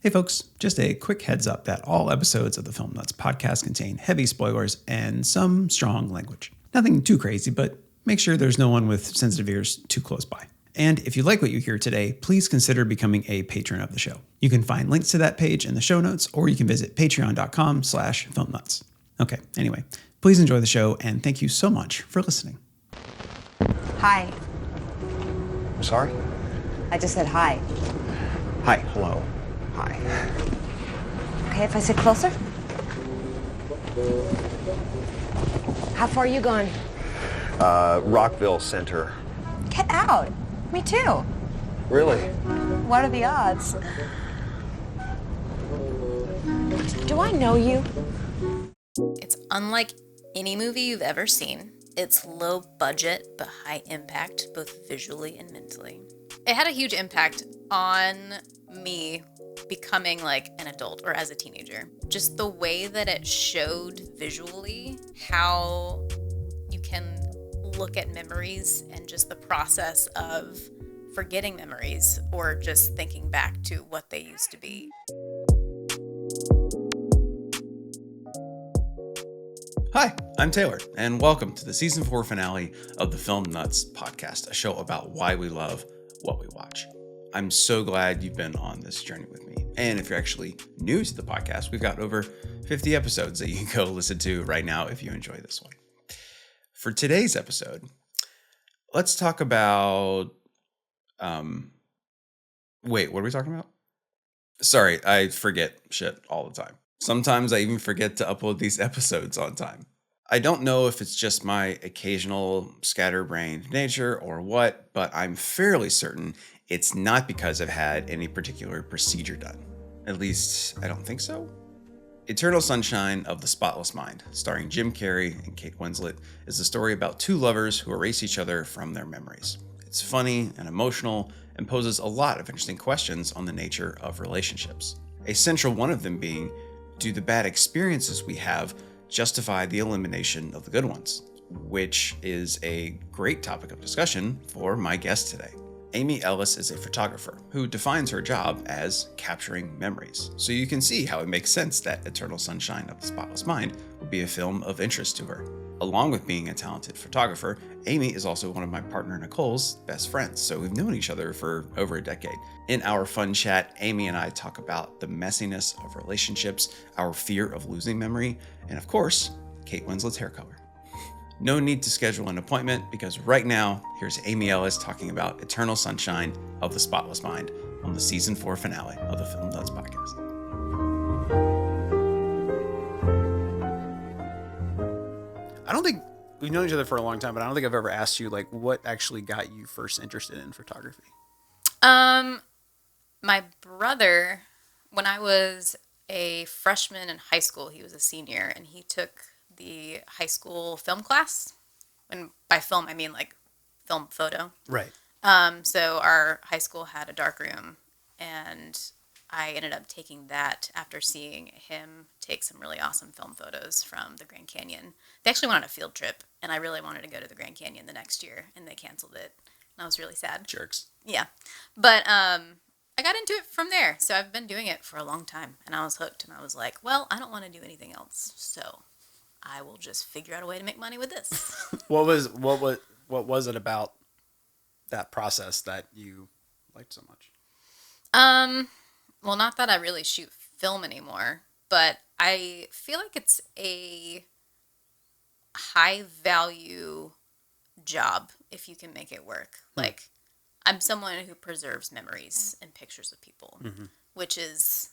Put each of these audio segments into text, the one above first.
Hey folks, just a quick heads up that all episodes of the Film Nuts podcast contain heavy spoilers and some strong language. Nothing too crazy, but make sure there's no one with sensitive ears too close by. And if you like what you hear today, please consider becoming a patron of the show. You can find links to that page in the show notes, or you can visit patreon.com/filmnuts. Okay, anyway, please enjoy the show, and thank you so much for listening. Hi. Sorry? I just said hi. Hi, hello. Hi. Okay, if I sit closer? How far are you going? Rockville Center. Get out. Me too. Really? What are the odds? Do I know you? It's unlike any movie you've ever seen. It's low budget, but high impact, both visually and mentally. It had a huge impact on me becoming like an adult or as a teenager. Just the way that it showed visually how you can look at memories and just the process of forgetting memories or just thinking back to what they used to be. Hi, I'm Taylor, and welcome to the season 4 finale of the Film Nuts podcast, a show about why we love what we watch. I'm so glad you've been on this journey with me. And if you're actually new to the podcast, we've got over 50 episodes that you can go listen to right now if you enjoy this one. For today's episode, let's talk about... Wait, what are we talking about? Sorry, I forget shit all the time. Sometimes I even forget to upload these episodes on time. I don't know if it's just my occasional scatterbrained nature or what, but I'm fairly certain it's not because I've had any particular procedure done. At least, I don't think so. Eternal Sunshine of the Spotless Mind, starring Jim Carrey and Kate Winslet, is a story about two lovers who erase each other from their memories. It's funny and emotional and poses a lot of interesting questions on the nature of relationships. A central one of them being, do the bad experiences we have justify the elimination of the good ones? Which is a great topic of discussion for my guest today. Amy Ellis is a photographer who defines her job as capturing memories. So you can see how it makes sense that Eternal Sunshine of the Spotless Mind would be a film of interest to her. Along with being a talented photographer, Amy is also one of my partner Nicole's best friends, so we've known each other for over a decade. In our fun chat, Amy and I talk about the messiness of relationships, our fear of losing memory, and of course, Kate Winslet's hair color. No need to schedule an appointment because right now, here's Amy Ellis talking about Eternal Sunshine of the Spotless Mind on the season 4 finale of the Film Nuts podcast. I don't think we've known each other for a long time, but I don't think I've ever asked you like what actually got you first interested in photography. My brother, when I was a freshman in high school, he was a senior, and he took the high school film class. And by film, I mean like film photo. Right. So our high school had a dark room, and I ended up taking that after seeing him take some really awesome film photos from the Grand Canyon. They actually went on a field trip, and I really wanted to go to the Grand Canyon the next year, and they canceled it. And I was really sad. Jerks. Yeah. But I got into it from there. So I've been doing it for a long time, and I was hooked, and I was like, well, I don't want to do anything else, so I will just figure out a way to make money with this. What was it about that process that you liked so much? Well, not that I really shoot film anymore, but I feel like it's a high value job if you can make it work. Like, I'm someone who preserves memories and pictures of people, which is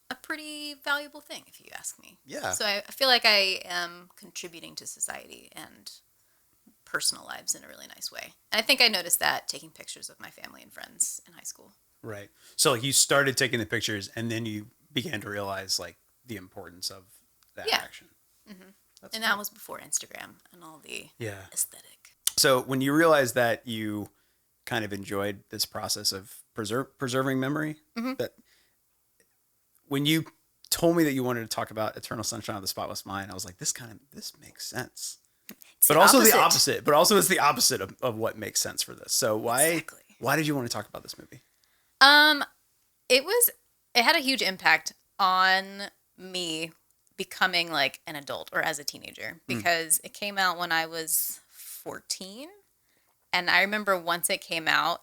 a pretty valuable thing if you ask me. Yeah. So I feel like I am contributing to society and personal lives in a really nice way. And I think I noticed that taking pictures of my family and friends in high school. Right. So like you started taking the pictures and then you began to realize like the importance of that action. Mm-hmm. And that was before Instagram and all the aesthetic. So when you realized that you kind of enjoyed this process of preserving memory, that when you told me that you wanted to talk about Eternal Sunshine of the Spotless Mind, I was like, this makes sense. But also the opposite. But also it's the opposite of what makes sense for this. So why did you want to talk about this movie? It was it had a huge impact on me becoming like an adult or as a teenager because it came out when I was 14. And I remember once it came out,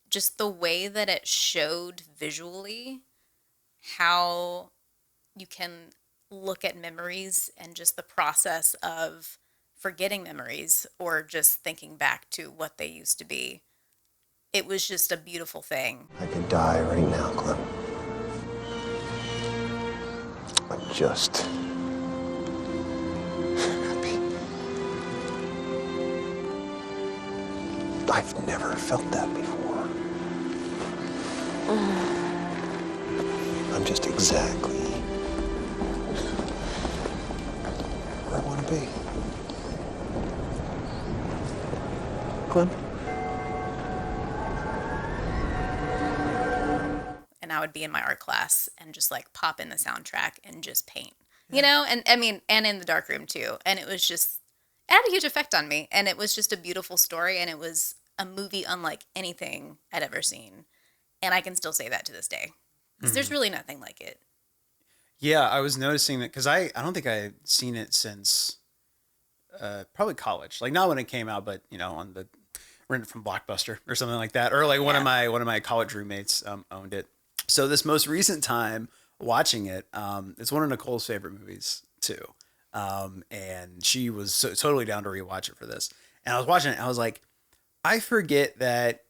just the way that it showed visually how you can look at memories and just the process of forgetting memories or just thinking back to what they used to be. It was just a beautiful thing. I could die right now, Clem. I'm just happy. I've never felt that before. I'm just exactly where I want to be. Clem? And I would be in my art class and just like pop in the soundtrack and just paint, you know? And I mean, and in the darkroom too. And it was just, it had a huge effect on me. And it was just a beautiful story. And it was a movie unlike anything I'd ever seen. And I can still say that to this day because there's really nothing like it. Yeah, I was noticing that because I don't think I've seen it since probably college. Like not when it came out, but you know, on the rented from Blockbuster or something like that, or like one of my college roommates owned it. So this most recent time watching it, it's one of Nicole's favorite movies too, and she was totally down to rewatch it for this. And I was watching it, and I was like, I forget that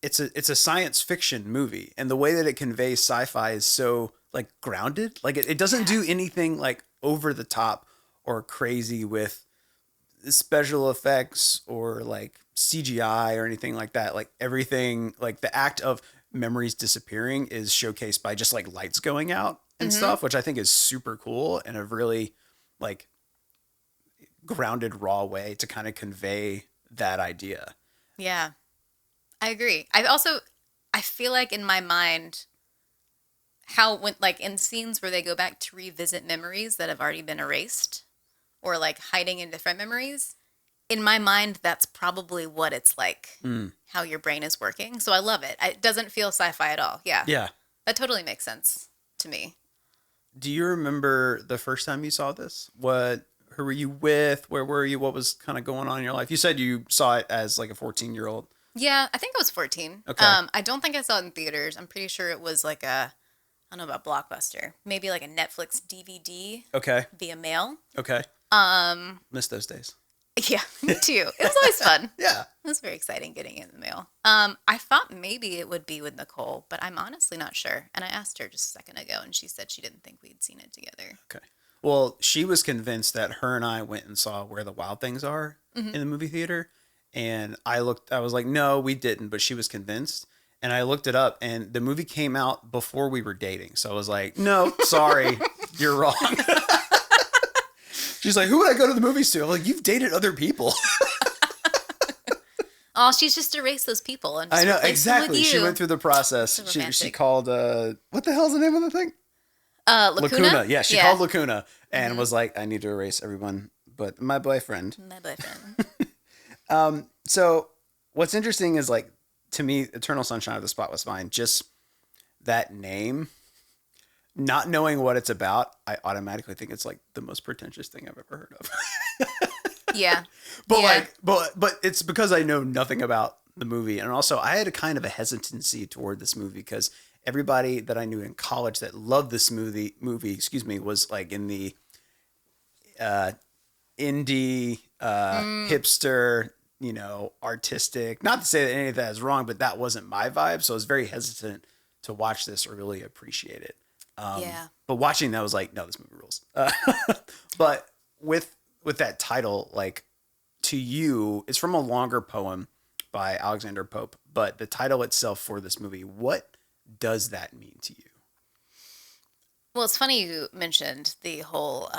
it's a science fiction movie, and the way that it conveys sci-fi is so like grounded. Like it doesn't do anything like over the top or crazy with special effects or like CGI or anything like that. Like everything, like the act of memories disappearing is showcased by just like lights going out and stuff, which I think is super cool and a really like grounded, raw way to kind of convey that idea. Yeah, I agree. I feel like in my mind, how when like in scenes where they go back to revisit memories that have already been erased or like hiding in different memories, in my mind, that's probably what it's like, how your brain is working. So I love it. It doesn't feel sci-fi at all. Yeah. Yeah. That totally makes sense to me. Do you remember the first time you saw this? Who were you with? Where were you? What was kind of going on in your life? You said you saw it as like a 14-year-old. Yeah, I think I was 14. Okay. I don't think I saw it in theaters. I'm pretty sure it was like I don't know about Blockbuster. Maybe like a Netflix DVD Okay. via mail. Okay. Missed those days. Yeah, me too. It was always fun. Yeah. It was very exciting getting it in the mail. I thought maybe it would be with Nicole, but I'm honestly not sure. And I asked her just a second ago, and she said she didn't think we'd seen it together. Okay. Well, she was convinced that her and I went and saw Where the Wild Things Are in the movie theater. And I was like, no, we didn't. But she was convinced. And I looked it up, and the movie came out before we were dating. So I was like, no, sorry, you're wrong. She's like, who would I go to the movies to? I'm like, you've dated other people. Oh, she's just erased those people. And just I know, replaced them with exactly. She you. went through the process. So She romantic. called, what the hell's the name of the thing? Lacuna? Yeah, she called Lacuna and was like, I need to erase everyone but my boyfriend. My boyfriend. So what's interesting is like, to me, Eternal Sunshine of the Spotless Mind, just that name, not knowing what it's about, I automatically think it's like the most pretentious thing I've ever heard of. Yeah. But Yeah. but it's because I know nothing about the movie. And also I had a kind of a hesitancy toward this movie because everybody that I knew in college that loved this movie, was like in the indie, hipster, you know, artistic. Not to say that any of that is wrong, but that wasn't my vibe. So I was very hesitant to watch this or really appreciate it. Yeah. But watching that was like, no, this movie rules. But with that title, like to you, it's from a longer poem by Alexander Pope. But the title itself for this movie, what does that mean to you? Well, it's funny you mentioned the whole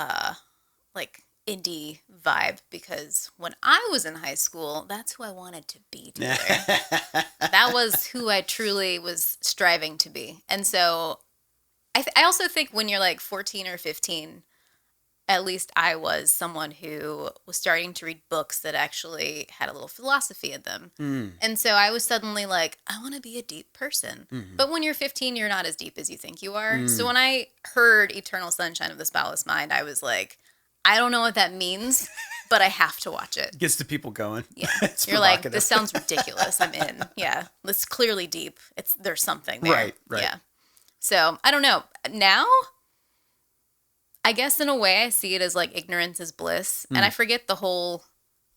like indie vibe because when I was in high school, that's who I wanted to be together. That was who I truly was striving to be. And so I also think when you're like 14 or 15, at least I was someone who was starting to read books that actually had a little philosophy in them. And so I was suddenly like, I want to be a deep person. But when you're 15, you're not as deep as you think you are. So when I heard Eternal Sunshine of the Spotless Mind, I was like, I don't know what that means, but I have to watch it. Gets the people going. Yeah. It's You're like, provocative. this sounds ridiculous. I'm in. Yeah. It's clearly deep. There's something there. Right. Yeah. So I don't know. Now, I guess in a way I see it as like ignorance is bliss. And I forget the whole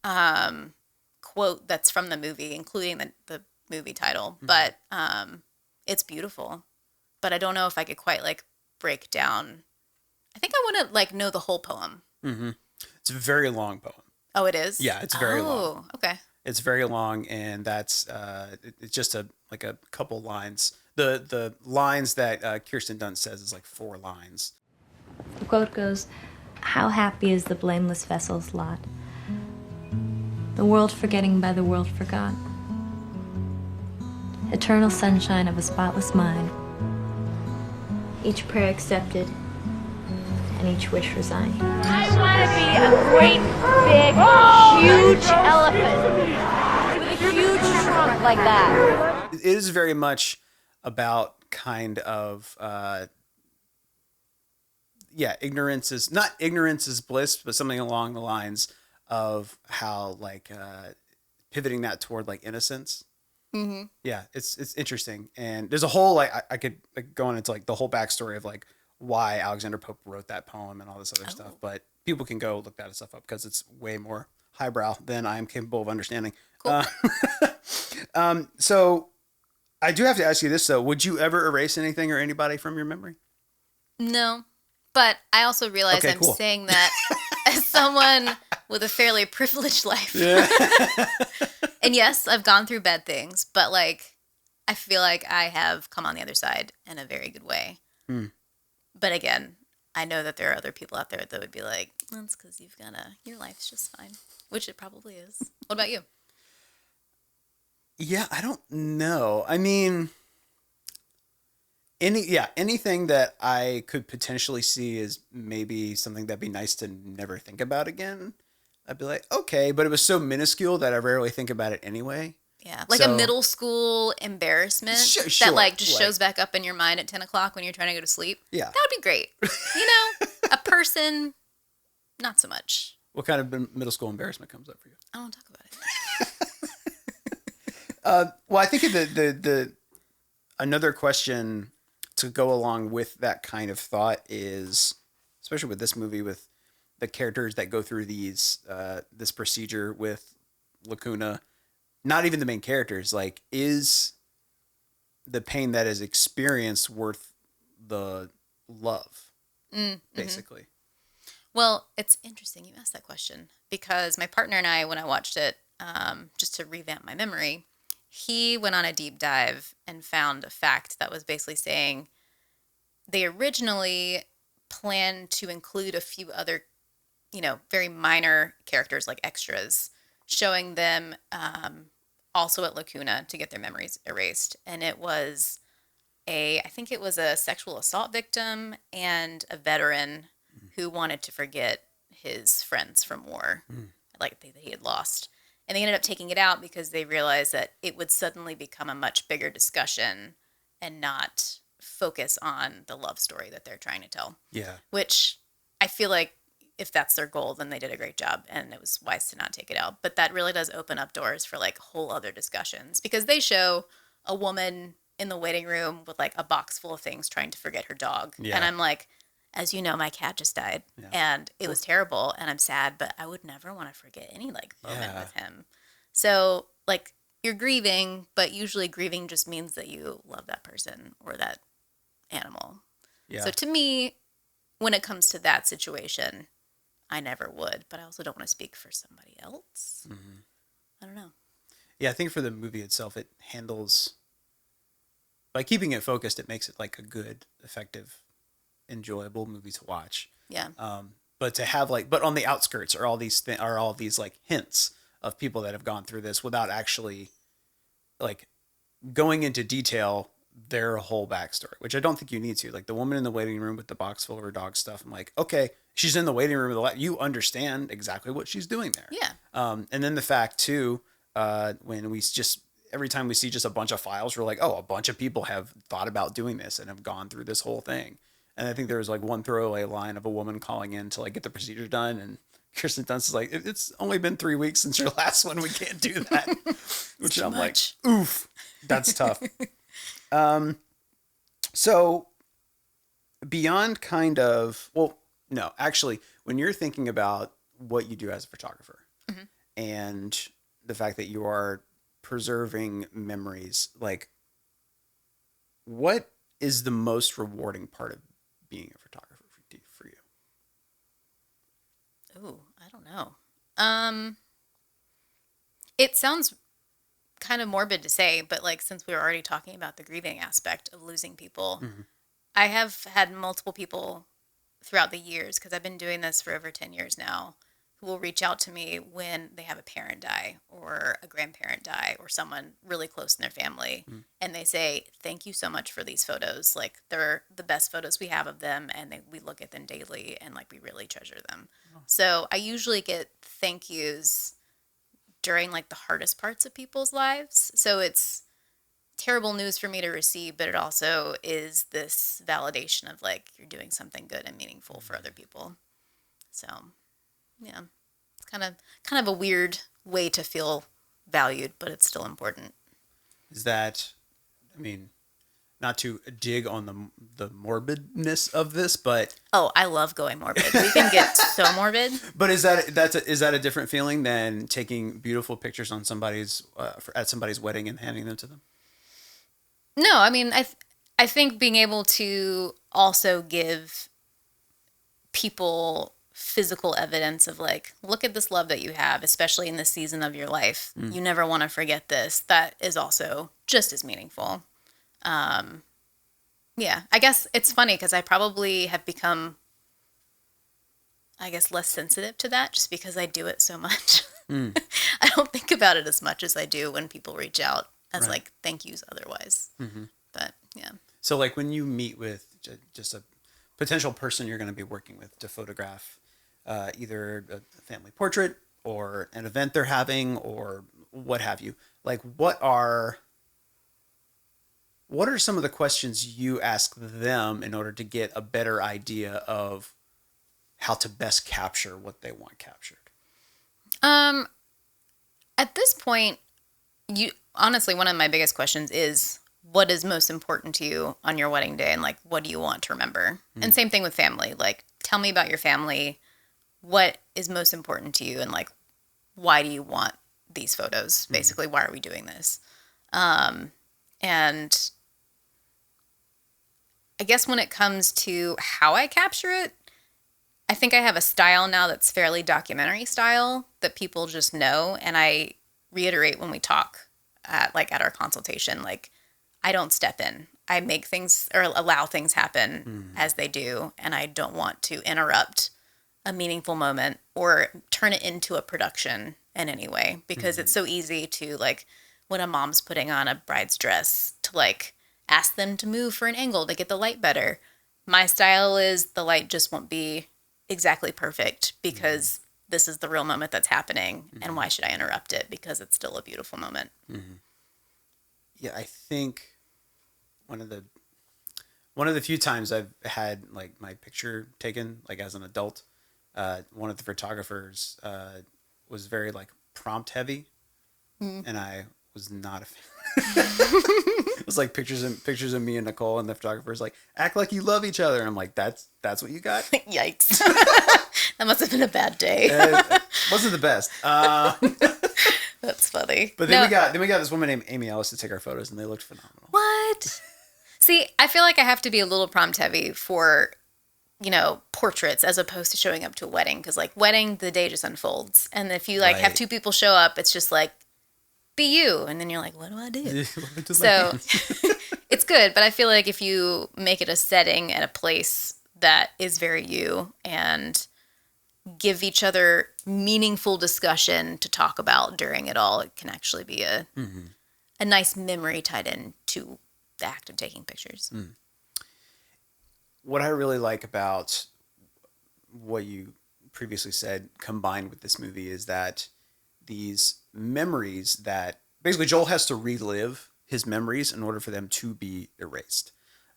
quote that's from the movie, including the movie title. But it's beautiful. But I don't know if I could quite like break down. I think I want to like know the whole poem. It's a very long poem. Oh, it is? Yeah, it's very long. Oh, okay. It's very long, and that's it's just a couple lines. The lines that Kirsten Dunst says is like 4 lines. The quote goes, "How happy is the blameless vessel's lot, the world forgetting by the world forgot. Eternal sunshine of a spotless mind, each prayer accepted and each wish resigned." I want to be a great, big, huge elephant with a huge trunk like that. It is very much about kind of ignorance is bliss, but something along the lines of how like pivoting that toward like innocence. Yeah, it's interesting, and there's a whole like I could like go into like the whole backstory of like why Alexander Pope wrote that poem and all this other stuff, but people can go look that stuff up because it's way more highbrow than I am capable of understanding. Cool. So I do have to ask you this though: would you ever erase anything or anybody from your memory? No. But I also realize Okay, I'm cool. saying that as someone with a fairly privileged life. Yeah. And yes, I've gone through bad things, but like I feel like I have come on the other side in a very good way. But again, I know that there are other people out there that would be like, that's because your life's just fine, which it probably is. What about you? Yeah, I don't know. I mean, anything that I could potentially see as maybe something that'd be nice to never think about again, I'd be like, okay, but it was so minuscule that I rarely think about it anyway. Yeah, like So- a middle school embarrassment Sure, that like just like- shows back up in your mind at 10 o'clock when you're trying to go to sleep. Yeah. That would be great. You know, a person, not so much. What kind of middle school embarrassment comes up for you? I don't talk about it. Well, I think the another question to go along with that kind of thought is, especially with this movie, with the characters that go through this procedure with Lacuna, not even the main characters, like, is the pain that is experienced worth the love, basically? Well, it's interesting you asked that question because my partner and I, when I watched it, just to revamp my memory, he went on a deep dive and found a fact that was basically saying they originally planned to include a few other, very minor characters like extras, showing them also at Lacuna to get their memories erased. And it was I think it was a sexual assault victim and a veteran who wanted to forget his friends from war, like that he had lost. And they ended up taking it out because they realized that it would suddenly become a much bigger discussion and not focus on the love story that they're trying to tell. Yeah. Which I feel like if that's their goal, then they did a great job and it was wise to not take it out. But that really does open up doors for like whole other discussions because they show a woman in the waiting room with like a box full of things trying to forget her dog. Yeah. And I'm like, as you know, my cat just died and it was terrible and I'm sad, but I would never want to forget any like moment with him. So like you're grieving, but usually grieving just means that you love that person or that animal. Yeah. So to me, when it comes to that situation, I never would, but I also don't want to speak for somebody else. I don't know. Yeah, I think for the movie itself, it handles, by keeping it focused, it makes it like a good, effective, enjoyable movie to watch. Yeah. But to have like, but on the outskirts are all these like hints of people that have gone through this without actually like going into detail their whole backstory, which I don't think you need to. Like the woman in the waiting room with the box full of her dog stuff. I'm like, okay, she's in the waiting room. You understand exactly what she's doing there. Yeah. And then the fact too, when we just, every time we see just a bunch of files, we're like, oh, a bunch of people have thought about doing this and have gone through this whole thing. And I think there was like one throwaway line of a woman calling in to like get the procedure done. And Kirsten Dunst is like, it's only been 3 weeks since your last one. We can't do that. Which I'm much. like, oof, that's tough. So beyond kind of, well, no, actually, when you're thinking about what you do as a photographer and the fact that you are preserving memories, like what is the most rewarding part of being a photographer for you? Ooh, I don't know. It sounds kind of morbid to say, but like since we were already talking about the grieving aspect of losing people, I have had multiple people throughout the years, because I've been doing this for over 10 years now, who will reach out to me when they have a parent die or a grandparent die or someone really close in their family. And they say, thank you so much for these photos. Like they're the best photos we have of them. And we look at them daily and like we really treasure them. So I usually get thank yous during like the hardest parts of people's lives. So it's terrible news for me to receive, but it also is this validation of like, you're doing something good and meaningful for other people. So yeah, it's kind of a weird way to feel valued, but it's still important. Is that, I mean, not to dig on the morbidness of this, but Oh, I love going morbid. We can get so morbid. but is that a different feeling than taking beautiful pictures on somebody's at somebody's wedding and handing them to them? No, I mean, I think being able to also give people physical evidence of like, look at this love that you have, especially in this season of your life. You never want to forget this. That is also just as meaningful. Yeah, I guess it's funny because I probably have become, I guess, less sensitive to that just because I do it so much. I don't think about it as much as I do when people reach out as like thank yous otherwise. But yeah. So like when you meet with just a potential person you're going to be working with to photograph either a family portrait or an event they're having or what have you, like what are some of the questions you ask them in order to get a better idea of how to best capture what they want captured? At this point, honestly, one of my biggest questions is what is most important to you on your wedding day and like what do you want to remember? And same thing with family. Like tell me about your family. What is most important to you and like why do you want these photos? Basically, why are we doing this? And I guess when it comes to how I capture it, I think I have a style now that's fairly documentary style that people just know. And I reiterate when we talk at our consultation, like I don't step in. I make things or allow things happen as they do. And I don't want to interrupt a meaningful moment or turn it into a production in any way because it's so easy to like when a mom's putting on a bride's dress to like ask them to move for an angle to get the light better. My style is the light just won't be exactly perfect because this is the real moment that's happening. And why should I interrupt it? Because it's still a beautiful moment. Yeah, I think one of the few times I've had like my picture taken like as an adult, one of the photographers was very like prompt heavy, and I was not a fan. It was like pictures of me and Nicole, and the photographer's like, act like you love each other. And I'm like, that's what you got? Yikes. That must have been a bad day. It wasn't the best. That's funny. But then we got this woman named Amy Ellis to take our photos, and they looked phenomenal. What? See, I feel like I have to be a little prompt heavy for, portraits as opposed to showing up to a wedding. Because like wedding, the day just unfolds. And if you like have two people show up, it's just like, be you. And then you're like, what do I do? So it's good. But I feel like if you make it a setting and a place that is very you and give each other meaningful discussion to talk about during it all, it can actually be a nice memory tied in to the act of taking pictures. What I really like about what you previously said combined with this movie is that these memories that basically Joel has to relive his memories in order for them to be erased.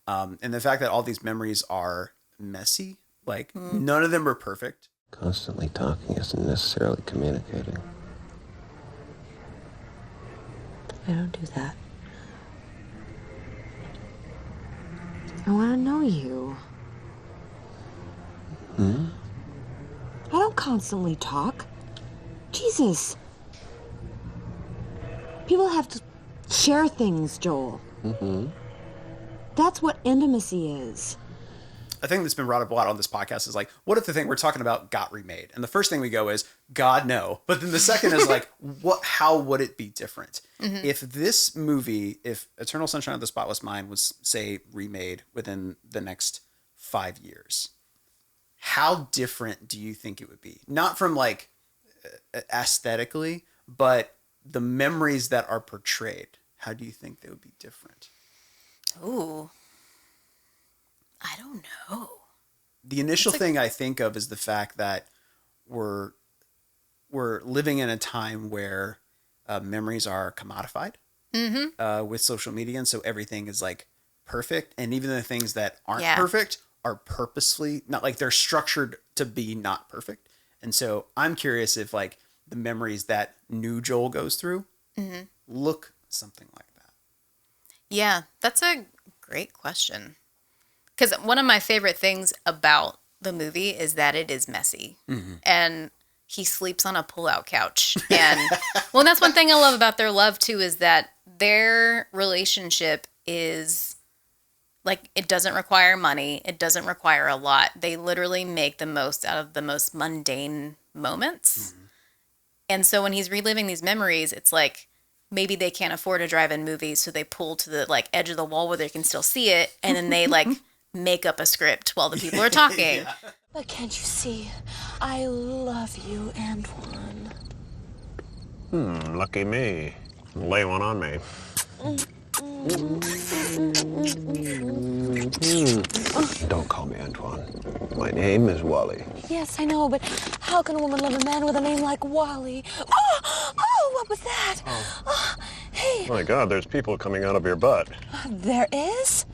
And the fact that all these memories are messy, like none of them are perfect. Constantly talking isn't necessarily communicating. I don't do that. I want to know you. I don't constantly talk. Jesus. People have to share things, Joel. That's what intimacy is. I think that's been brought up a lot on this podcast is like, what if the thing we're talking about got remade? And the first thing we go is, God, no. But then the second is like, how would it be different? If this movie, if Eternal Sunshine of the Spotless Mind was, say, remade within the next 5 years, how different do you think it would be? Not from like aesthetically, but the memories that are portrayed. How do you think they would be different? Ooh. I don't know. The initial thing I think of is the fact that we're living in a time where memories are commodified with social media, and so everything is like perfect, and even the things that aren't perfect are purposefully not, like, they're structured to be not perfect. And so I'm curious if like the memories that new Joel goes through look something like that. Yeah, that's a great question. Because one of my favorite things about the movie is that it is messy. And he sleeps on a pull-out couch. And well, that's one thing I love about their love, too, is that their relationship is, like, it doesn't require money. It doesn't require a lot. They literally make the most out of the most mundane moments. And so when he's reliving these memories, it's like, maybe they can't afford a drive-in movie, so they pull to the, like, edge of the wall where they can still see it. And then they, like, make up a script while the people are talking. But can't you see? I love you, Antoine. Lucky me. Lay one on me. Don't call me Antoine. My name is Wally. Yes, I know, but how can a woman love a man with a name like Wally? Oh, what was that? Oh, hey. My God, there's people coming out of your butt. There is?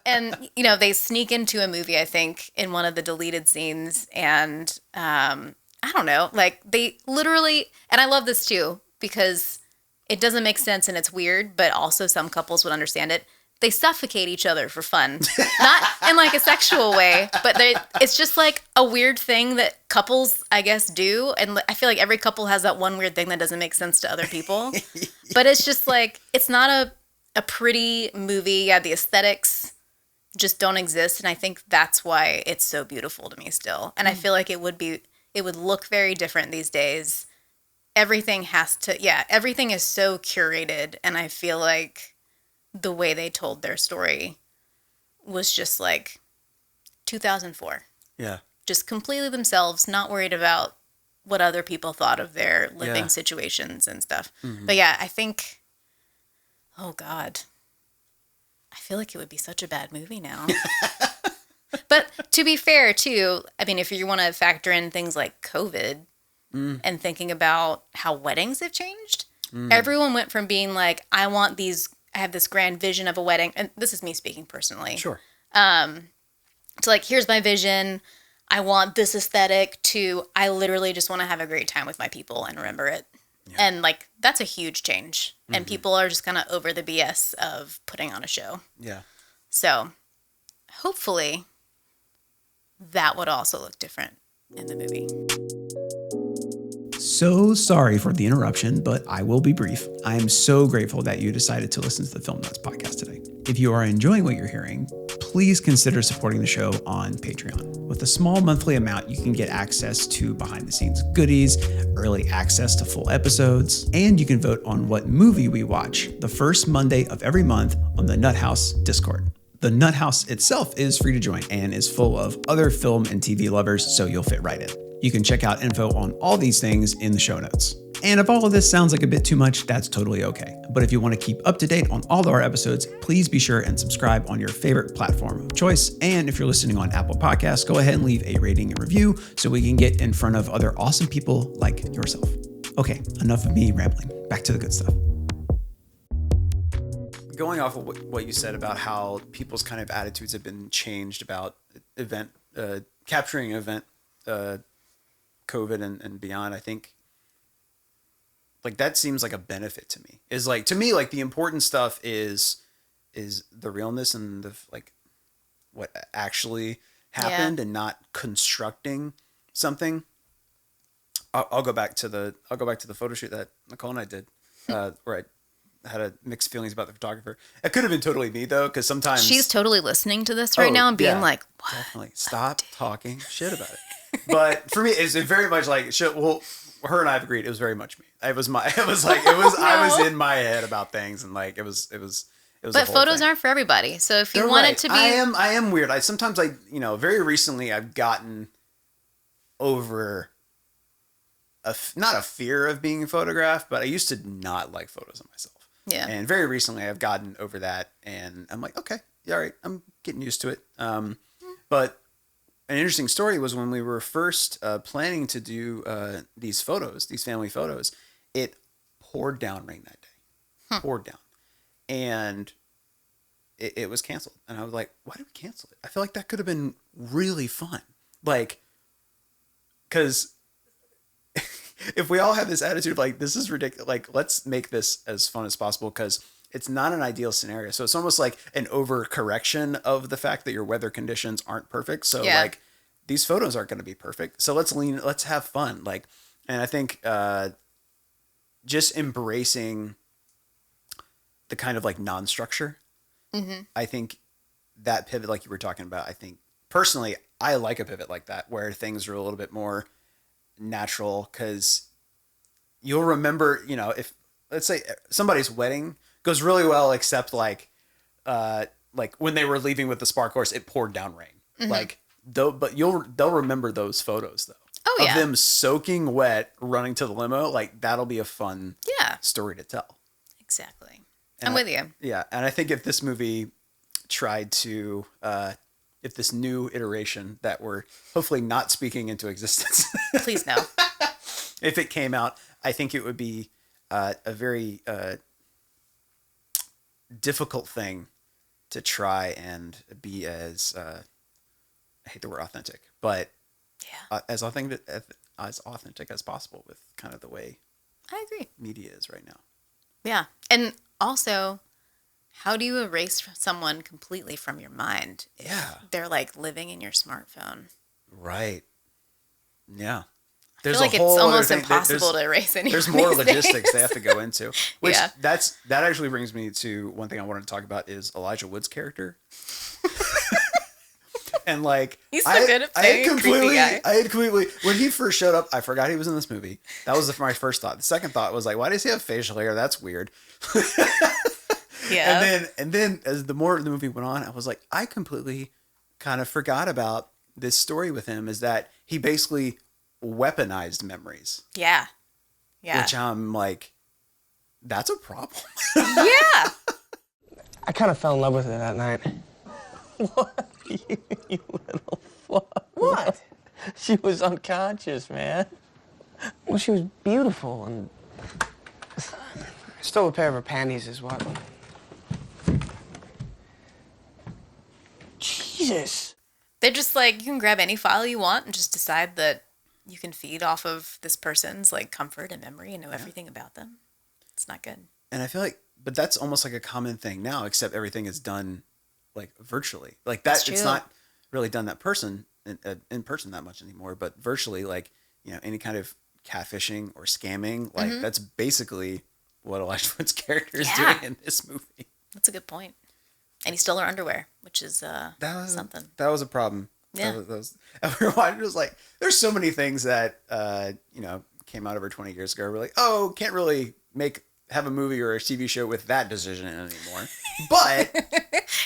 And, you know, they sneak into a movie, I think, in one of the deleted scenes. And I don't know, like, they literally, and I love this too, because it doesn't make sense and it's weird, but also some couples would understand it. They suffocate each other for fun. Not in like a sexual way, but it's just like a weird thing that couples, I guess, do. And I feel like every couple has that one weird thing that doesn't make sense to other people. But it's just like, it's not a pretty movie. Yeah, the aesthetics just don't exist. And I think that's why it's so beautiful to me still. And I feel like it would look very different these days. Everything everything is so curated. And I feel like the way they told their story was just like 2004. Yeah. Just completely themselves, not worried about what other people thought of their living situations and stuff. But yeah, I think, oh God, I feel like it would be such a bad movie now. But to be fair, too, I mean, if you want to factor in things like COVID and thinking about how weddings have changed, everyone went from being like, I have this grand vision of a wedding, and this is me speaking personally. Sure. To like, here's my vision. I want this aesthetic, to I literally just want to have a great time with my people and remember it. Yeah. And like, that's a huge change. And people are just kind of over the BS of putting on a show. Yeah. So hopefully that would also look different in the movie. So sorry for the interruption, but I will be brief. I am so grateful that you decided to listen to the Film Nuts podcast today. If you are enjoying what you're hearing, please consider supporting the show on Patreon. With a small monthly amount, you can get access to behind-the-scenes goodies, early access to full episodes, and you can vote on what movie we watch the first Monday of every month on the Nut House Discord. The Nut House itself is free to join and is full of other film and TV lovers, so you'll fit right in. You can check out info on all these things in the show notes. And if all of this sounds like a bit too much, that's totally okay. But if you want to keep up to date on all of our episodes, please be sure and subscribe on your favorite platform of choice. And if you're listening on Apple Podcasts, go ahead and leave a rating and review so we can get in front of other awesome people like yourself. Okay, enough of me rambling. Back to the good stuff. Going off of what you said about how people's kind of attitudes have been changed about capturing event, COVID and beyond, I think like that seems like a benefit to me. Is like, to me, like the important stuff is the realness and the like what actually happened and not constructing something. I'll go back to the photo shoot that Nicole and I did, where I had a mixed feelings about the photographer. It could have been totally me though, because sometimes she's totally listening to this right now and being like, "What? Definitely stop talking shit about it." But for me, it's very much like shit. Well, her and I have agreed. It was very much me. I was I was in my head about things, and like it was. But photos aren't for everybody. So if you want it to be, I am weird. Sometimes very recently I've gotten over not a fear of being photographed, but I used to not like photos of myself. Yeah. And very recently I've gotten over that, and I'm like, okay, all right, I'm getting used to it. But an interesting story was when we were first planning to do these family photos, it poured down rain that day. Poured down. And it was canceled. And I was like, why did we cancel it? I feel like that could have been really fun. Like, because if we all have this attitude of like, this is ridiculous, like, let's make this as fun as possible, because it's not an ideal scenario. So it's almost like an overcorrection of the fact that your weather conditions aren't perfect. So like these photos aren't going to be perfect. So let's have fun. Like, and I think just embracing the kind of like non-structure. I think that pivot, like you were talking about, I think personally, I like a pivot like that where things are a little bit more natural, because you'll remember, if let's say somebody's wedding goes really well, except like when they were leaving with the spark horse, it poured down rain. Like but they'll remember those photos though. Of them soaking wet, running to the limo. Like that'll be a fun story to tell. Exactly. I'm with you. Yeah. And I think if this movie tried to, if this new iteration that we're hopefully not speaking into existence. Please no. If it came out, I think it would be a very difficult thing to try and be as, I hate the word authentic, but as authentic as possible with kind of the way I agree media is right now. Yeah. And also, how do you erase someone completely from your mind if they're like living in your smartphone? Right. Yeah. There's I feel like it's almost impossible to erase anyone. There's more logistics they have to go into. Which that actually brings me to one thing I wanted to talk about is Elijah Wood's character. And like he's so good at playing a creepy guy. I had completely when he first showed up, I forgot he was in this movie. That was my first thought. The second thought was like, why does he have facial hair? That's weird. Yeah. And then as the more the movie went on, I was like, I completely kind of forgot about this story with him, is that he basically weaponized memories. Yeah. Yeah. Which I'm like, that's a problem. Yeah. I kind of fell in love with her that night. What? You little fuck. What? She was unconscious, man. Well, she was beautiful, and I stole a pair of her panties as well. Jesus. They're just like, you can grab any file you want and just decide that you can feed off of this person's like comfort and memory and know everything about them. It's not good. And I feel like, but that's almost like a common thing now, except everything is done like virtually. Like that, it's not really done that person in person that much anymore, but virtually, like, any kind of catfishing or scamming, like that's basically what Elijah Wood's character is doing in this movie. That's a good point. And he stole her underwear, which is something. That was a problem. Yeah. That was it was like, there's so many things that, came out over 20 years ago. We're like, oh, can't really have a movie or a TV show with that decision in anymore. But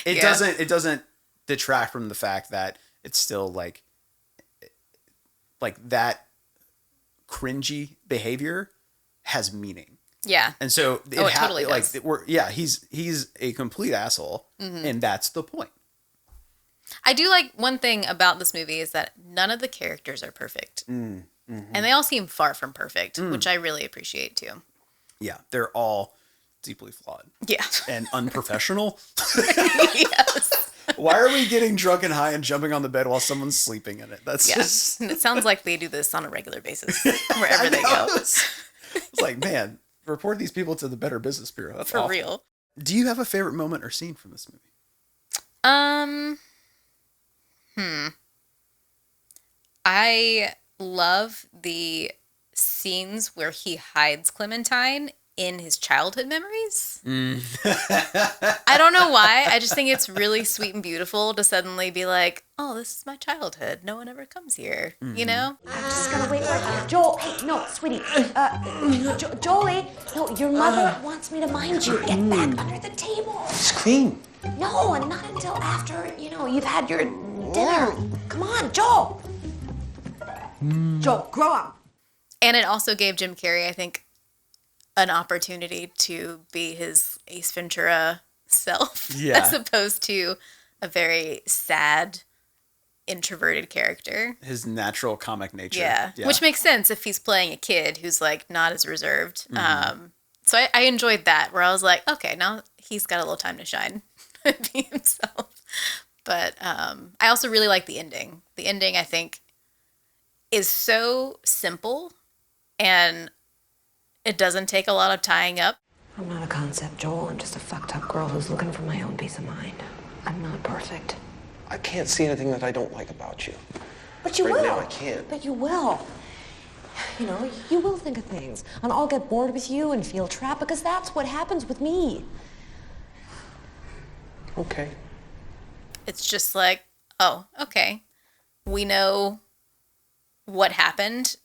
it doesn't detract from the fact that it's still like that cringy behavior has meaning. Yeah. And so it totally does. He's a complete asshole, and that's the point. I do like one thing about this movie is that none of the characters are perfect. And they all seem far from perfect, which I really appreciate too. Yeah, they're all deeply flawed. Yeah. And unprofessional. Yes. Why are we getting drunk and high and jumping on the bed while someone's sleeping in it? That's just... It sounds like they do this on a regular basis wherever they go. It's like, man, report these people to the Better Business Bureau. That's For awful. real. Do you have a favorite moment or scene from this movie? I love the scenes where he hides Clementine in his childhood memories. I don't know why. I just think it's really sweet and beautiful to suddenly be like, oh, this is my childhood. No one ever comes here, you know? I'm just gonna wait for Joel. Hey, no, sweetie. Jolie, no, your mother wants me to mind you. Get back under the table. Scream. No, and not until after, you've had your dinner. Come on, Joel. Joel, grow up. And it also gave Jim Carrey, I think, an opportunity to be his Ace Ventura self, as opposed to a very sad, introverted character. His natural comic nature. Yeah. Which makes sense if he's playing a kid who's like not as reserved. So I enjoyed that, where I was like, okay, now he's got a little time to shine and be himself. But I also really like the ending. The ending, I think, is so simple, and it doesn't take a lot of tying up. I'm not a concept, Joel. I'm just a fucked up girl who's looking for my own peace of mind. I'm not perfect. I can't see anything that I don't like about you. But you Right will. now, I can't. But you will. You will think of things. And I'll get bored with you and feel trapped, because that's what happens with me. Okay. It's just like, oh, okay. We know what happened.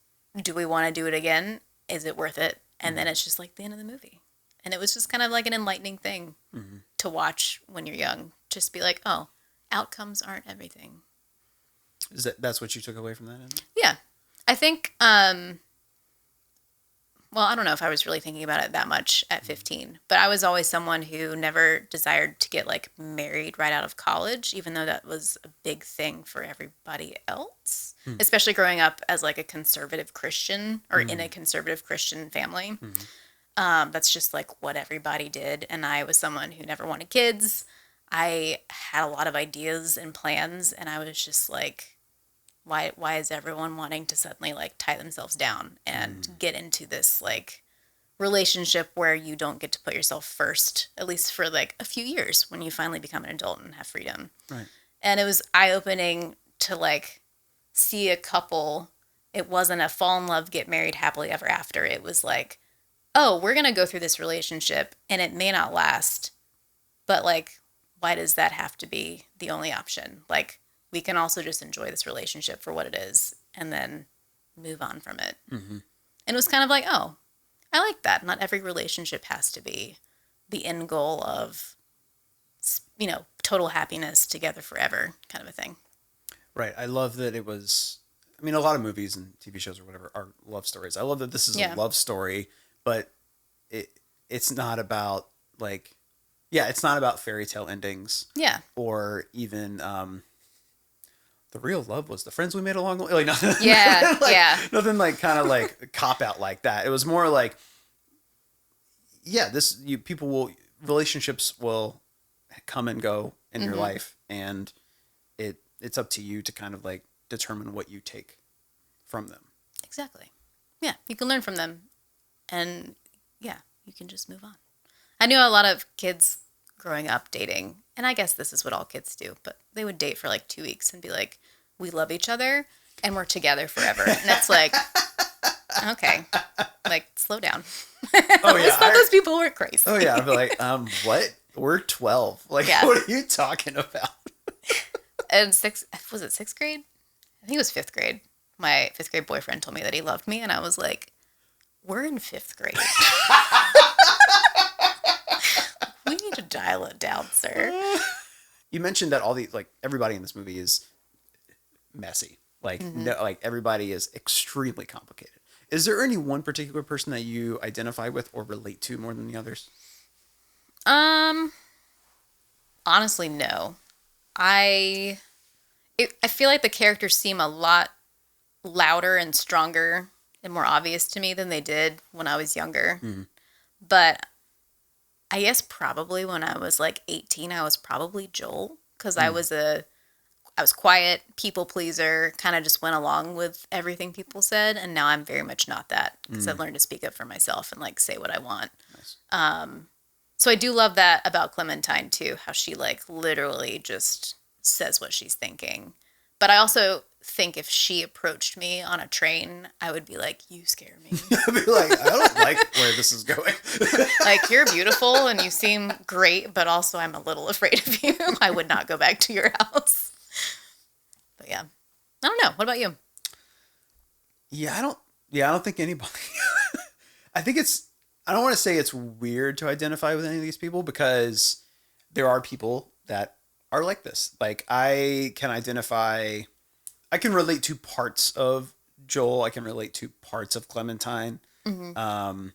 Do we want to do it again? Is it worth it? And then it's just like the end of the movie. And it was just kind of like an enlightening thing to watch when you're young. Just be like, oh, outcomes aren't everything. That's what you took away from that? Emma? Yeah. I think, well, I don't know if I was really thinking about it that much at 15, but I was always someone who never desired to get like married right out of college, even though that was a big thing for everybody else, especially growing up as like a conservative Christian or in a conservative Christian family. That's just like what everybody did. And I was someone who never wanted kids. I had a lot of ideas and plans, and I was just like, why is everyone wanting to suddenly like tie themselves down and get into this like relationship where you don't get to put yourself first, at least for like a few years when you finally become an adult and have freedom. Right. And it was eye-opening to like see a couple. It wasn't a fall in love, get married happily ever after. It was like, oh, we're going to go through this relationship and it may not last, but like, why does that have to be the only option? Like, we can also just enjoy this relationship for what it is and then move on from it. And it was kind of like, oh, I like that. Not every relationship has to be the end goal of, total happiness together forever kind of a thing. Right. I love that it was, a lot of movies and TV shows or whatever are love stories. I love that this is a love story, but it's not about like, it's not about fairy tale endings. Yeah. Or even, the real love was the friends we made along the way. Like nothing, nothing like kind of like cop out like that. It was more like, relationships will come and go in your life, and it's up to you to kind of like determine what you take from them. Exactly. Yeah, you can learn from them, and you can just move on. I knew a lot of kids growing up dating, and I guess this is what all kids do, but they would date for like 2 weeks and be like, we love each other and we're together forever. And it's like, okay, like slow down. Oh yeah. Those people were crazy. Oh yeah. I'd be like, what? We're 12. Like, what are you talking about? And was it sixth grade? I think it was fifth grade. My fifth grade boyfriend told me that he loved me, and I was like, we're in fifth grade. We need to dial it down, sir. You mentioned that everybody in this movie is messy. Like, no, like everybody is extremely complicated. Is there any one particular person that you identify with or relate to more than the others? Honestly, no. I feel like the characters seem a lot louder and stronger and more obvious to me than they did when I was younger. Mm-hmm. But I guess probably when I was like 18, I was probably Joel, because I was quiet, people pleaser, kind of just went along with everything people said, and now I'm very much not that, because I've learned to speak up for myself and like say what I want. Nice. So I do love that about Clementine too, how she like literally just says what she's thinking. But I also think if she approached me on a train, I would be like, you scare me. I'd be like, I don't like where this is going. Like, you're beautiful and you seem great, but also I'm a little afraid of you. I would not go back to your house. But yeah, I don't know. What about you? I don't think anybody, I don't want to say it's weird to identify with any of these people, because there are people that are like this. Like, I can relate to parts of Joel. I can relate to parts of Clementine. Mm-hmm.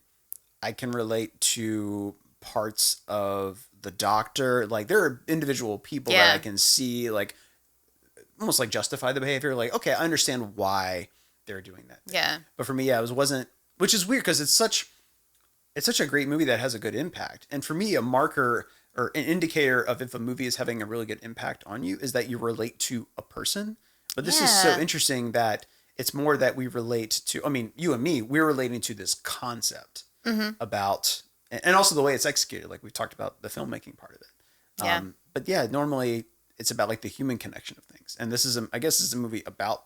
I can relate to parts of the Doctor. Like, there are individual people that I can see, like, almost like justify the behavior. Like, okay, I understand why they're doing that. Yeah. But for me, it wasn't, which is weird because it's such a great movie that has a good impact. And for me, a marker or an indicator of if a movie is having a really good impact on you is that you relate to a person. But this is so interesting that it's more that we relate to, I mean, you and me, we're relating to this concept about, and also the way it's executed. Like, we've talked about the filmmaking part of it. Yeah. But yeah, normally it's about like the human connection of things. And this is, I guess this is a movie about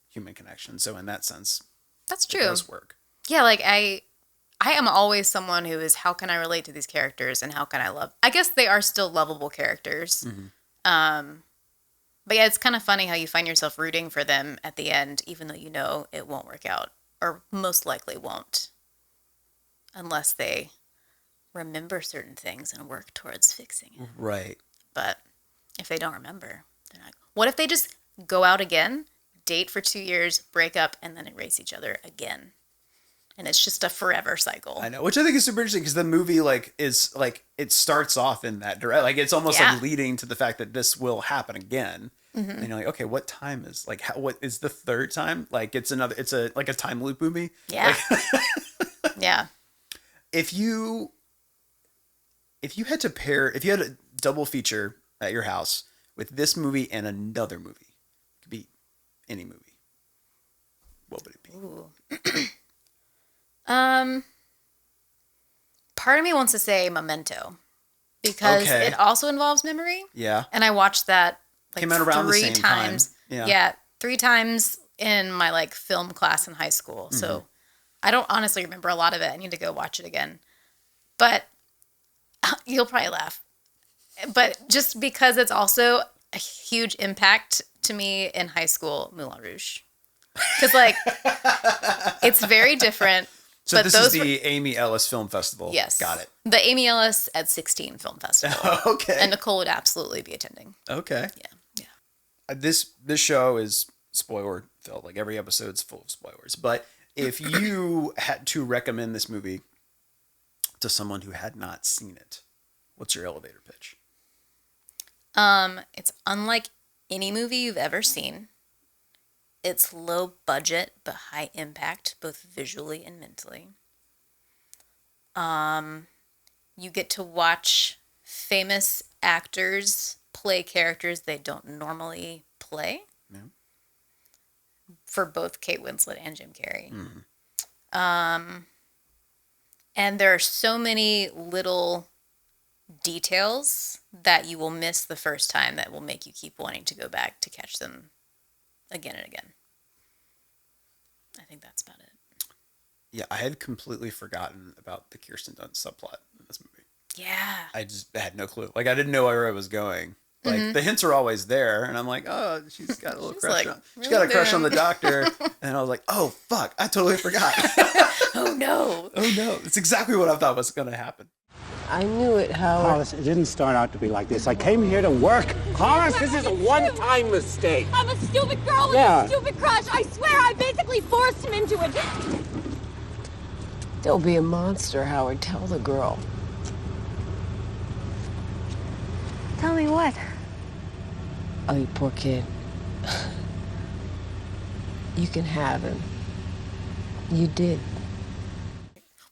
human connection. So in that sense, that's true. It does work. Yeah. Like I am always someone who is, how can I relate to these characters and how can I love? I guess they are still lovable characters. Mm-hmm. But yeah, it's kind of funny how you find yourself rooting for them at the end, even though you know it won't work out, or most likely won't, unless they remember certain things and work towards fixing it. Right. But if they don't remember, they're like, what if they just go out again, date for 2 years, break up, and then erase each other again? And it's just a forever cycle. I know, which I think is super interesting because the movie is it starts off in that direction. Like, it's almost like leading to the fact that this will happen again. Mm-hmm. And you're like, okay, what time is what is the third time? Like, it's a time loop movie. Yeah. Like, yeah. If you had a double feature at your house with this movie and another movie, it could be any movie, what would it be? Ooh. Part of me wants to say Memento because it also involves memory. Yeah. And I watched that came out around 3 the same times. Time. Yeah. 3 times in my like film class in high school. Mm-hmm. So I don't honestly remember a lot of it. I need to go watch it again. But you'll probably laugh. But just because it's also a huge impact to me in high school, Moulin Rouge. Because like it's very different. So but this is the Amy Ellis Film Festival. Yes. Got it. The Amy Ellis at 16 Film Festival. Okay. And Nicole would absolutely be attending. Okay. Yeah. This show is spoiler filled. Like, every episode's full of spoilers. But if you had to recommend this movie to someone who had not seen it, what's your elevator pitch? It's unlike any movie you've ever seen. It's low budget, but high impact, both visually and mentally. You get to watch famous actors play characters they don't normally play. Yeah. For both Kate Winslet and Jim Carrey. Mm-hmm. And there are so many little details that you will miss the first time that will make you keep wanting to go back to catch them again and again. I think that's about it. Yeah, I had completely forgotten about the Kirsten Dunst subplot in this movie. Yeah. I just had no clue. Like, I didn't know where I was going. Like, the hints are always there, and I'm like, oh, she's got a little crush on. She's got a crush on the Doctor, and I was like, oh fuck, I totally forgot. Oh no. Oh no, it's exactly what I thought was going to happen. I knew it, Howard. Hollis, it didn't start out to be like this. I came here to work. Hollis, this is a one-time mistake. I'm a stupid girl with a stupid crush. I swear I basically forced him into it. Don't be a monster, Howard. Tell the girl. Tell me what? Oh, you poor kid. You can have him. You did.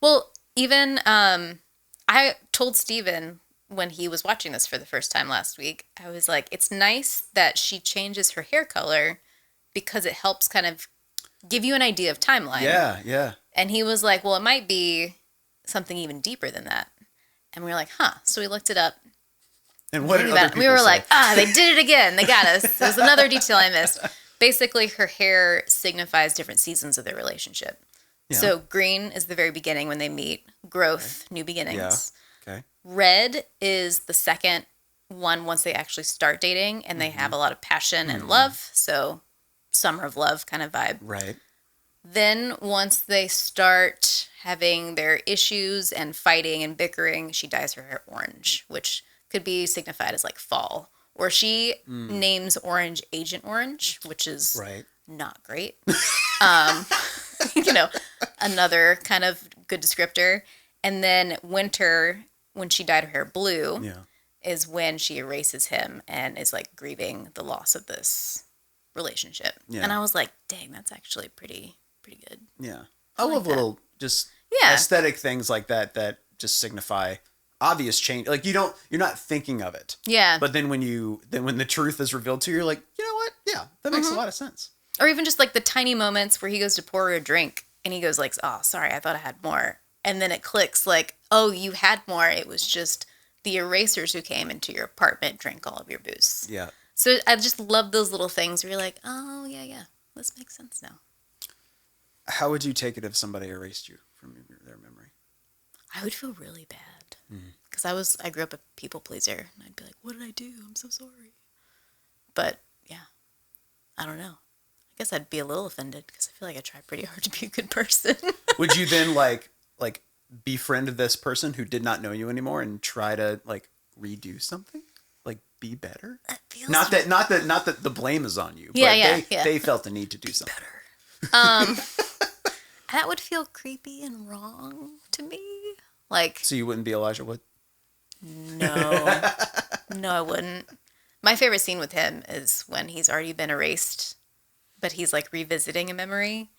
Well, even I told Steven when he was watching this for the first time last week, I was like, it's nice that she changes her hair color because it helps kind of give you an idea of timeline. Yeah, yeah. And he was like, well, it might be something even deeper than that. And we were like, huh. So we looked it up. And what did other people we were say? like, they did it again. They got us. There's another detail I missed. Basically, her hair signifies different seasons of their relationship. Yeah. So green is the very beginning when they meet. Growth, new beginnings. Yeah. Okay. Red is the second one once they actually start dating and they have a lot of passion and love. So summer of love kind of vibe. Right. Then once they start having their issues and fighting and bickering, she dyes her hair orange, which could be signified as like fall. Or she names orange Agent Orange, which is not great. Another kind of good descriptor. And then winter, when she dyed her hair blue, is when she erases him and is like grieving the loss of this relationship. Yeah. And I was like, dang, that's actually pretty good. Yeah. I love little just aesthetic things like that just signify obvious change. Like you're not thinking of it. Yeah. But then when the truth is revealed to you, you're like, you know what? Yeah, that makes a lot of sense. Or even just like the tiny moments where he goes to pour her a drink and he goes like, oh, sorry, I thought I had more. And then it clicks like, oh, you had more. It was just the erasers who came into your apartment drank all of your booze. Yeah. So I just love those little things where you're like, oh, yeah, this makes sense now. How would you take it if somebody erased you from their memory? I would feel really bad. Because I grew up a people pleaser. And I'd be like, what did I do? I'm so sorry. But, yeah, I don't know. I guess I'd be a little offended because I feel like I tried pretty hard to be a good person. Would you then like befriend this person who did not know you anymore and try to like redo something? Like be better? That feels not that the blame is on you. Yeah, but they felt the need to do something. Better. That would feel creepy and wrong to me. Like, so you wouldn't be Elijah Wood? No. No, I wouldn't. My favorite scene with him is when he's already been erased, but he's like revisiting a memory,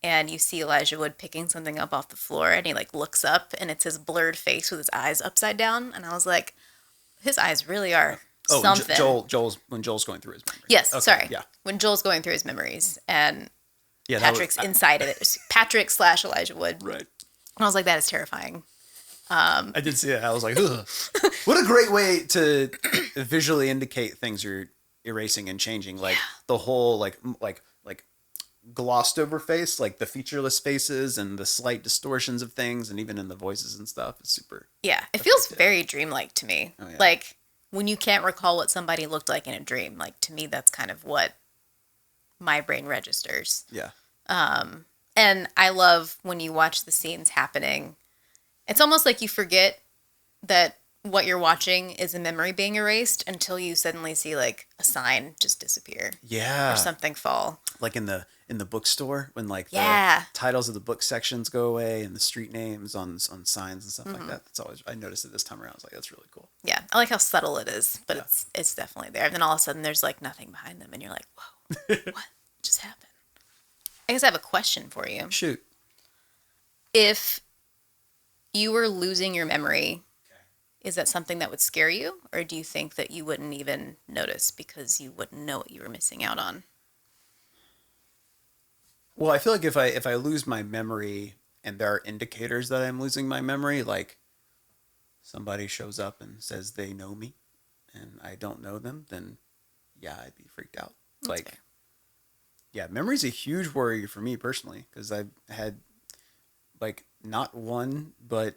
and you see Elijah Wood picking something up off the floor, and he like looks up, and it's his blurred face with his eyes upside down, and I was like, his eyes really are something. When Joel's going through his memories. Yes, okay, sorry. Yeah. When Joel's going through his memories, and yeah, Patrick's inside of it. Patrick / Elijah Wood. Right. And I was like, that is terrifying. I did see it. I was like, ugh. What a great way to visually indicate things you're erasing and changing. Like the whole like glossed over face, like the featureless faces and the slight distortions of things, and even in the voices and stuff. It's super. Yeah, it feels very dreamlike to me. Oh, yeah. Like when you can't recall what somebody looked like in a dream. Like to me, that's kind of what my brain registers. Yeah. And I love when you watch the scenes happening. It's almost like you forget that what you're watching is a memory being erased until you suddenly see like a sign just disappear. Yeah. Or something fall. Like in the bookstore when like the titles of the book sections go away and the street names on signs and stuff like that. That's always, I noticed it this time around. I was like, that's really cool. Yeah. I like how subtle it is, but it's definitely there. And then all of a sudden there's like nothing behind them and you're like, whoa, what just happened? I guess I have a question for you. Shoot. If you were losing your memory, is that something that would scare you? Or do you think that you wouldn't even notice because you wouldn't know what you were missing out on? Well, I feel like if I lose my memory and there are indicators that I'm losing my memory, like somebody shows up and says they know me and I don't know them, then yeah, I'd be freaked out. That's like, fair. Yeah, memory's a huge worry for me personally because I've had like not one, but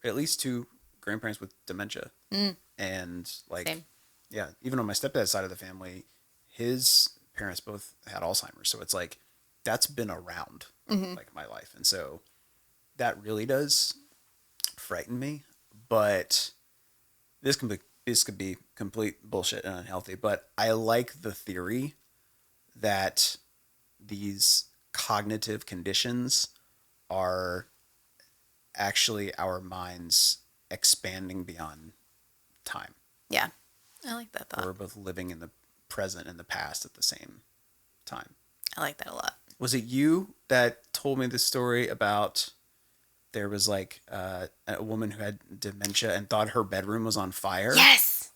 at least two grandparents with dementia. And like, Same. Yeah, even on my stepdad's side of the family, his parents both had Alzheimer's. So it's like, that's been around like my life. And so that really does frighten me, but this could be complete bullshit and unhealthy, but I like the theory that these cognitive conditions are actually our minds expanding beyond time. Yeah. I like that thought. We're both living in the present and the past at the same time. I like that a lot. Was it you that told me the story about there was like a woman who had dementia and thought her bedroom was on fire? Yes.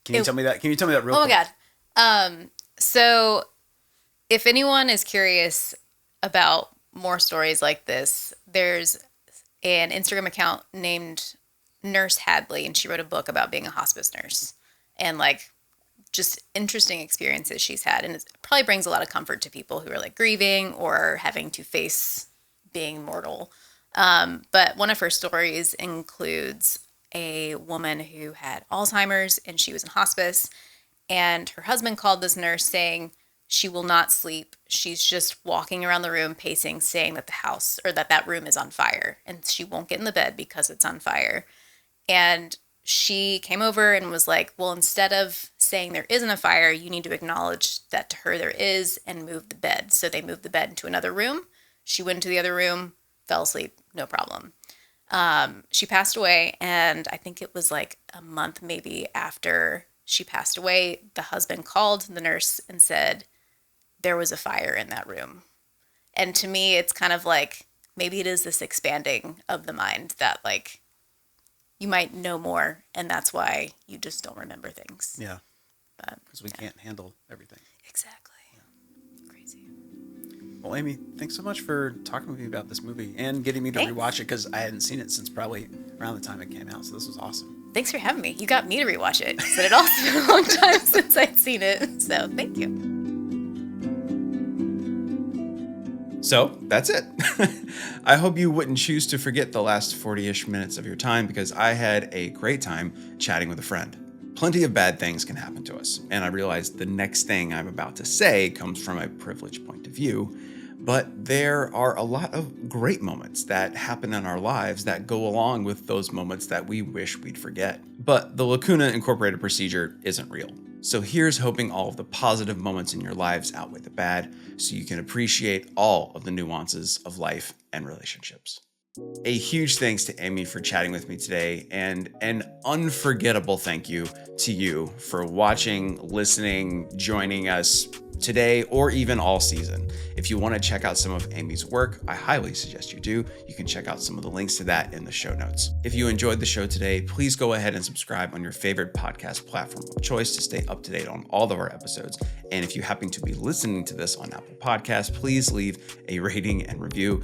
Can you tell me that? Can you tell me that real quick? Oh my God. So if anyone is curious about more stories like this, there's an Instagram account named Nurse Hadley, and she wrote a book about being a hospice nurse and like just interesting experiences she's had. And it probably brings a lot of comfort to people who are like grieving or having to face being mortal. But one of her stories includes a woman who had Alzheimer's and she was in hospice, and her husband called this nurse saying she will not sleep. She's just walking around the room, pacing, saying that the house or that room is on fire, and she won't get in the bed because it's on fire. And she came over and was like, well, instead of saying there isn't a fire, you need to acknowledge that to her there is and move the bed. So they moved the bed into another room. She went into the other room, fell asleep, no problem. She passed away, and I think it was like a month maybe after she passed away, the husband called the nurse and said there was a fire in that room. And to me, it's kind of like maybe it is this expanding of the mind that like you might know more, and that's why you just don't remember things. Yeah. But because we can't handle everything. Exactly. Crazy. Well, Amy, thanks so much for talking with me about this movie and getting me to rewatch it, because I hadn't seen it since probably around the time it came out. So this was awesome. Thanks for having me. You got me to rewatch it. But it also been a long time since I'd seen it. So thank you. So that's it. I hope you wouldn't choose to forget the last 40-ish minutes of your time, because I had a great time chatting with a friend. Plenty of bad things can happen to us, and I realize the next thing I'm about to say comes from a privileged point of view, but there are a lot of great moments that happen in our lives that go along with those moments that we wish we'd forget. But the Lacuna Incorporated procedure isn't real. So here's hoping all of the positive moments in your lives outweigh the bad, so you can appreciate all of the nuances of life and relationships. A huge thanks to Amy for chatting with me today, and an unforgettable thank you to you for watching, listening, joining us today, or even all season. If you want to check out some of Amy's work, I highly suggest you do. You can check out some of the links to that in the show notes. If you enjoyed the show today, please go ahead and subscribe on your favorite podcast platform of choice to stay up to date on all of our episodes. And if you happen to be listening to this on Apple Podcasts, please leave a rating and review.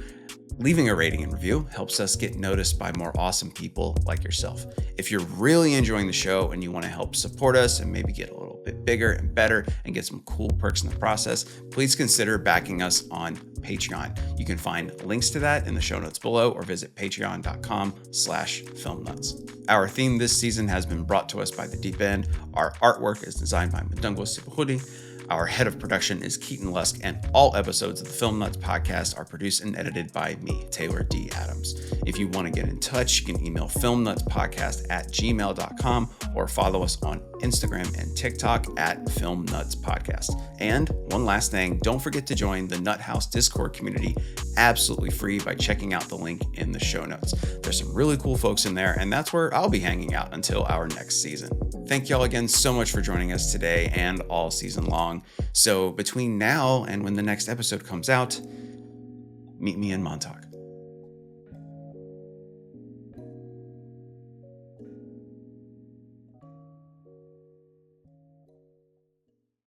Leaving a rating and review helps us get noticed by more awesome people like yourself. If you're really enjoying the show and you want to help support us and maybe get a little bit bigger and better and get some cool perks in the process, please consider backing us on Patreon. You can find links to that in the show notes below, or visit patreon.com/filmnuts. Our theme this season has been brought to us by The Deep End. Our artwork is designed by Mdungo Sibuhudi. Our head of production is Keaton Lusk, and all episodes of the Film Nuts podcast are produced and edited by me, Taylor D. Adams. If you want to get in touch, you can email filmnutspodcast@gmail.com or follow us on Instagram and TikTok @filmnutspodcast. And one last thing, don't forget to join the Nut House Discord community absolutely free by checking out the link in the show notes. There's some really cool folks in there, and that's where I'll be hanging out until our next season. Thank y'all again so much for joining us today and all season long. So between now and when the next episode comes out, meet me in Montauk.